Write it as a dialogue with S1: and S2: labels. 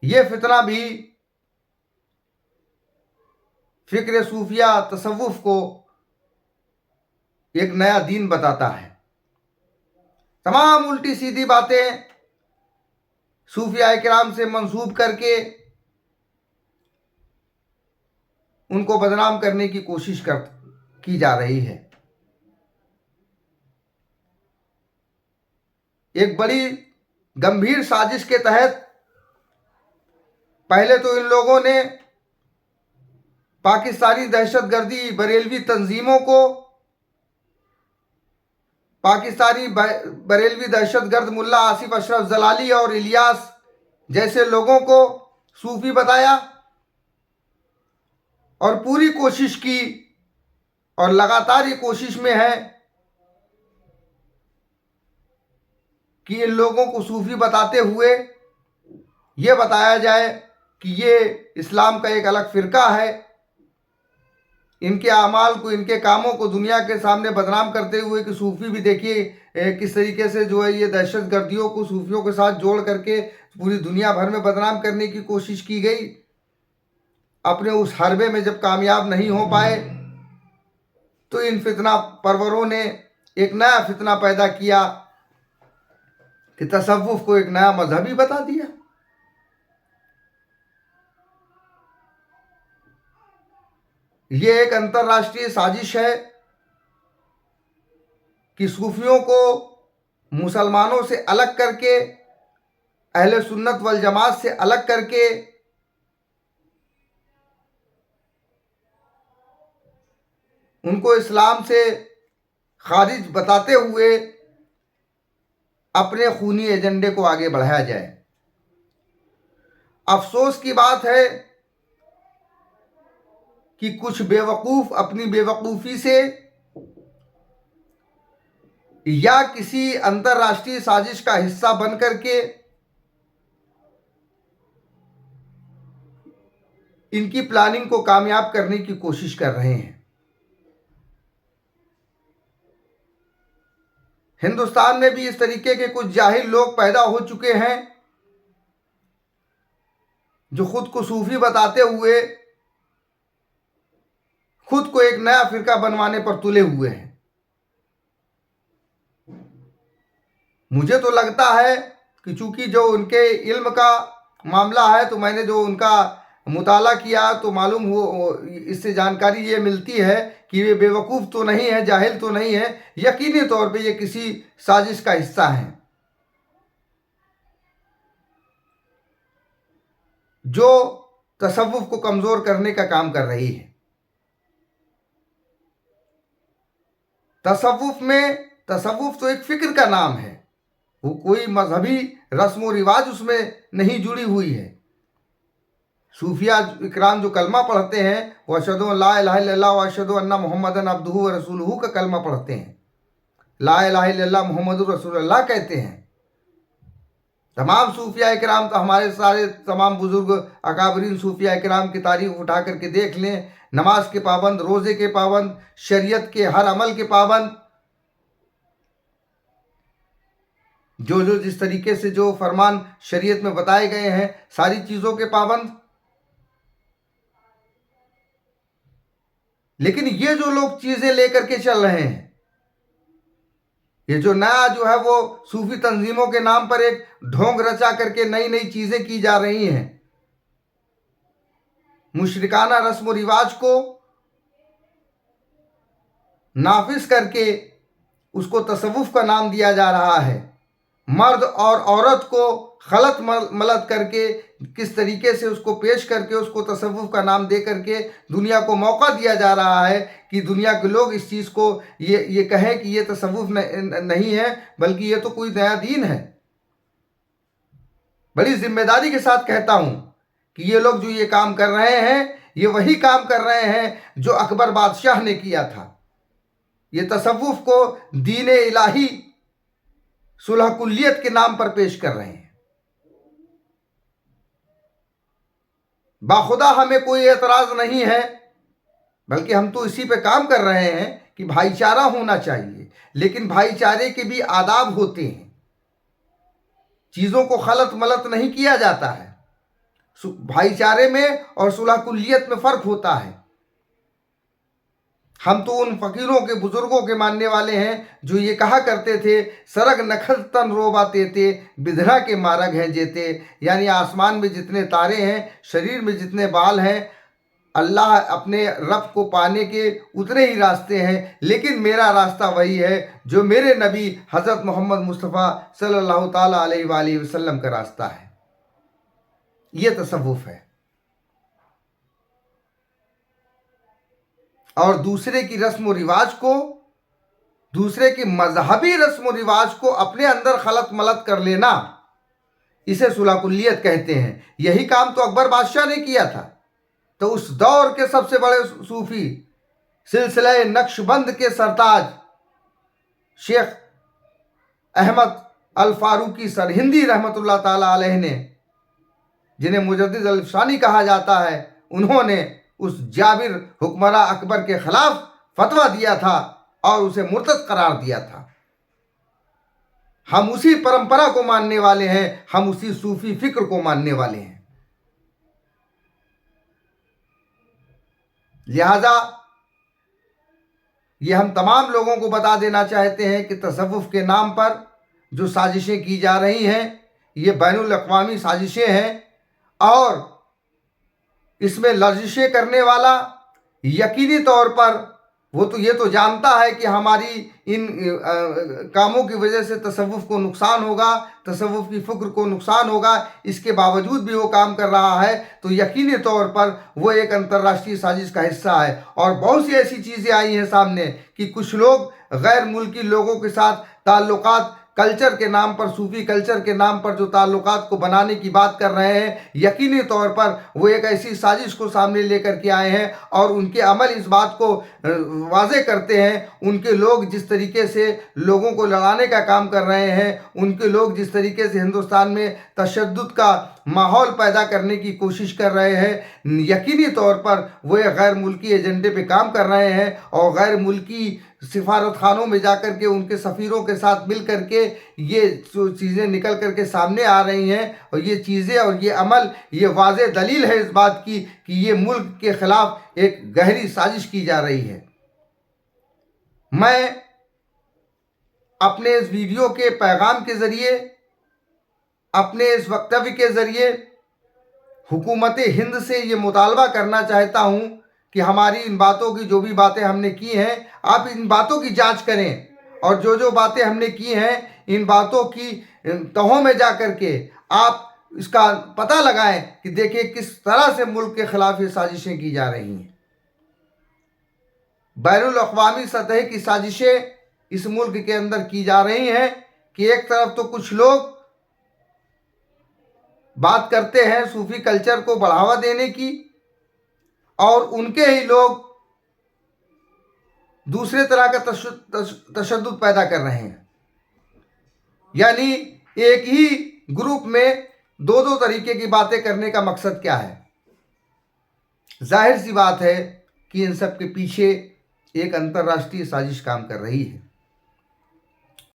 S1: ये फितना भी फिक्र सूफिया तसव्वुफ को एक नया दीन बताता है। तमाम उल्टी सीधी बातें सूफिया किराम से मंसूब करके उनको बदनाम करने की कोशिश की जा रही है। एक बड़ी गंभीर साजिश के तहत पहले तो इन लोगों ने पाकिस्तानी दहशतगर्दी बरेलवी तंजीमों को, पाकिस्तानी बरेलवी दहशतगर्द मुल्ला आसिफ अशरफ जलाली और इलियास जैसे लोगों को सूफी बताया और पूरी कोशिश की और लगातार ये कोशिश में है कि इन लोगों को सूफी बताते हुए ये बताया जाए कि ये इस्लाम का एक अलग फ़िरका है। इनके अमाल को, इनके कामों को दुनिया के सामने बदनाम करते हुए कि सूफी भी देखिए किस तरीके से जो है ये दहशतगर्दियों को सूफियों के साथ जोड़ करके पूरी दुनिया भर में बदनाम करने की कोशिश की गई। अपने उस हरबे में जब कामयाब नहीं हो पाए तो इन फितना परवरों ने एक नया फितना पैदा किया कि तसव्वुफ को एक नया मजहब ही बता दिया। ये एक अंतर्राष्ट्रीय साजिश है कि सूफियों को मुसलमानों से अलग करके, अहले सुन्नत वल जमात से अलग करके उनको इस्लाम से खारिज बताते हुए अपने खूनी एजेंडे को आगे बढ़ाया जाए। अफसोस की बात है कि कुछ बेवकूफ़ अपनी बेवकूफ़ी से या किसी अंतर्राष्ट्रीय साजिश का हिस्सा बन करके इनकी प्लानिंग को कामयाब करने की कोशिश कर रहे हैं। हिंदुस्तान में भी इस तरीके के कुछ जाहिल लोग पैदा हो चुके हैं जो खुद को सूफी बताते हुए खुद को एक नया फिरका बनवाने पर तुले हुए हैं। मुझे तो लगता है कि चूंकि जो उनके इल्म का मामला है तो मैंने जो उनका मुताला किया तो मालूम हो, इससे जानकारी ये मिलती है कि वे बेवकूफ़ तो नहीं है, जाहिल तो नहीं है, यकीनी तौर पे ये किसी साजिश का हिस्सा हैं जो तसव्वुफ को कमज़ोर करने का काम कर रही है। तसव्वुफ तो एक फ़िक्र का नाम है, वो कोई मजहबी रस्म व रिवाज उसमें नहीं जुड़ी हुई है। सूफिया इकराम जो कलमा पढ़ते हैं वह अशहदु अन ला इलाहा इल्लल्लाह व अशहदु अन्ना मुहम्मदन अब्दुहु व रसूलुहु का कलमा पढ़ते हैं। ला इलाहा इल्लल्लाह मुहम्मदुर रसूलुल्लाह कहते हैं। तमाम सूफिया इकराम तो हमारे सारे तमाम बुजुर्ग अकाबरीन सूफिया इकराम की तारीफ उठा करके देख लें, नमाज के पाबंद, रोज़े के पाबंद, शरीयत के हर अमल के पाबंद, जो जिस तरीके से जो फरमान शरीयत में बताए गए हैं सारी चीज़ों के पाबंद। लेकिन ये जो लोग चीज़ें लेकर के चल रहे हैं, ये जो नया जो है वो सूफी तंजीमों के नाम पर एक ढोंग रचा करके नई नई चीज़ें की जा रही हैं। मुशरिकाना रस्म रिवाज को नाफिज करके उसको तसव्वुफ का नाम दिया जा रहा है। मर्द और औरत को गलत मलत करके किस तरीके से उसको पेश करके उसको तसव्वुफ का नाम दे करके दुनिया को मौका दिया जा रहा है कि दुनिया के लोग इस चीज़ को ये कहें कि ये तसव्वुफ नहीं है बल्कि ये तो कोई नया दीन है। बड़ी जिम्मेदारी के साथ कहता हूँ कि ये लोग जो ये काम कर रहे हैं ये वही काम कर रहे हैं जो अकबर बादशाह ने किया था। ये तसव्वुफ को दीन इलाही सुलह कुल्लियत के नाम पर पेश कर रहे हैं। बाखुदा हमें कोई एतराज़ नहीं है, बल्कि हम तो इसी पे काम कर रहे हैं कि भाईचारा होना चाहिए, लेकिन भाईचारे के भी आदाब होते हैं। चीज़ों को खलत मलत नहीं किया जाता है। भाईचारे में और सुलह कुल्लियत में फ़र्क होता है। हम तो उन फ़कीरों के बुज़ुर्गों के मानने वाले हैं जो ये कहा करते थे, सरग नखल तन रोबाते थे बिधरा के मारग हैं जेते, यानी आसमान में जितने तारे हैं, शरीर में जितने बाल हैं, अल्लाह अपने रब को पाने के उतने ही रास्ते हैं, लेकिन मेरा रास्ता वही है जो मेरे नबी हज़रत मोहम्मद मुस्तफ़ा सल्लल्लाहु ताला अलैहि वसल्लम का रास्ता है। ये तसव्वुफ़ है। और दूसरे की रस्म व रिवाज को, दूसरे की मजहबी रस्म व रिवाज को अपने अंदर खलत मलत कर लेना, इसे सुलह कुल्लियत कहते हैं। यही काम तो अकबर बादशाह ने किया था। तो उस दौर के सबसे बड़े सूफी, सिलसिला नक्शबंद के सरताज शेख अहमद अल फारूकी सरहिंदी रहमतुल्लाह ताला अलैह ने, जिन्हें मुजद्दिद अल शानी कहा जाता है, उन्होंने उस जाबिर हुक्मरां अकबर के खिलाफ फतवा दिया था और उसे मुर्तद करार दिया था। हम उसी परंपरा को मानने वाले हैं, हम उसी सूफी फिक्र को मानने वाले हैं। लिहाजा ये हम तमाम लोगों को बता देना चाहते हैं कि तसव्वुफ के नाम पर जो साजिशें की जा रही हैं, ये बैनुल अक़वामी साजिशें हैं और इसमें लर्जिशें करने वाला यकीनी तौर पर वो तो ये तो जानता है कि हमारी इन कामों की वजह से तसव्वुफ को नुकसान होगा, तसव्वुफ की फ़िक्र को नुकसान होगा, इसके बावजूद भी वो काम कर रहा है, तो यकीनी तौर पर वो एक अंतर्राष्ट्रीय साजिश का हिस्सा है। और बहुत सी ऐसी चीज़ें आई हैं सामने कि कुछ लोग गैर मुल्की लोगों के साथ ताल्लुकात, कल्चर के नाम पर, सूफी कल्चर के नाम पर जो ताल्लुकात को बनाने की बात कर रहे हैं, यकीनी तौर पर वो एक ऐसी साजिश को सामने लेकर के आए हैं और उनके अमल इस बात को वाज़े करते हैं। उनके लोग जिस तरीके से लोगों को लड़ाने का काम कर रहे हैं, उनके लोग जिस तरीके से हिंदुस्तान में तशद्दुद का माहौल पैदा करने की कोशिश कर रहे हैं, यकीनी तौर पर वो एक गैर मुल्की एजेंडे पे काम कर रहे हैं और गैर मुल्की सिफारत खानों में जाकर के उनके सफ़ीरों के साथ मिल कर के ये चीज़ें निकल कर के सामने आ रही हैं। और ये चीज़ें और ये अमल, ये वाज़े दलील है इस बात की कि ये मुल्क के ख़िलाफ़ एक गहरी साजिश की जा रही है। मैं अपने इस वीडियो के पैगाम के ज़रिए, अपने इस वक्तव्य के ज़रिए हुकूमत हिंद से ये मुतालबा करना चाहता हूँ कि हमारी इन बातों की, जो भी बातें हमने की हैं, आप इन बातों की जांच करें और जो जो बातें हमने की हैं, इन बातों की तहों में जा कर के आप इसका पता लगाएं कि देखिए किस तरह से मुल्क के ख़िलाफ़ ये साजिशें की जा रही हैं। बैनुल अक़वामी सतह की साजिशें इस मुल्क के अंदर की जा रही हैं कि एक तरफ तो कुछ लोग बात करते हैं सूफी कल्चर को बढ़ावा देने की और उनके ही लोग दूसरे तरह का तशद्दुद पैदा कर रहे हैं। यानी एक ही ग्रुप में दो दो तरीके की बातें करने का मकसद क्या है? जाहिर सी बात है कि इन सब के पीछे एक अंतर्राष्ट्रीय साजिश काम कर रही है।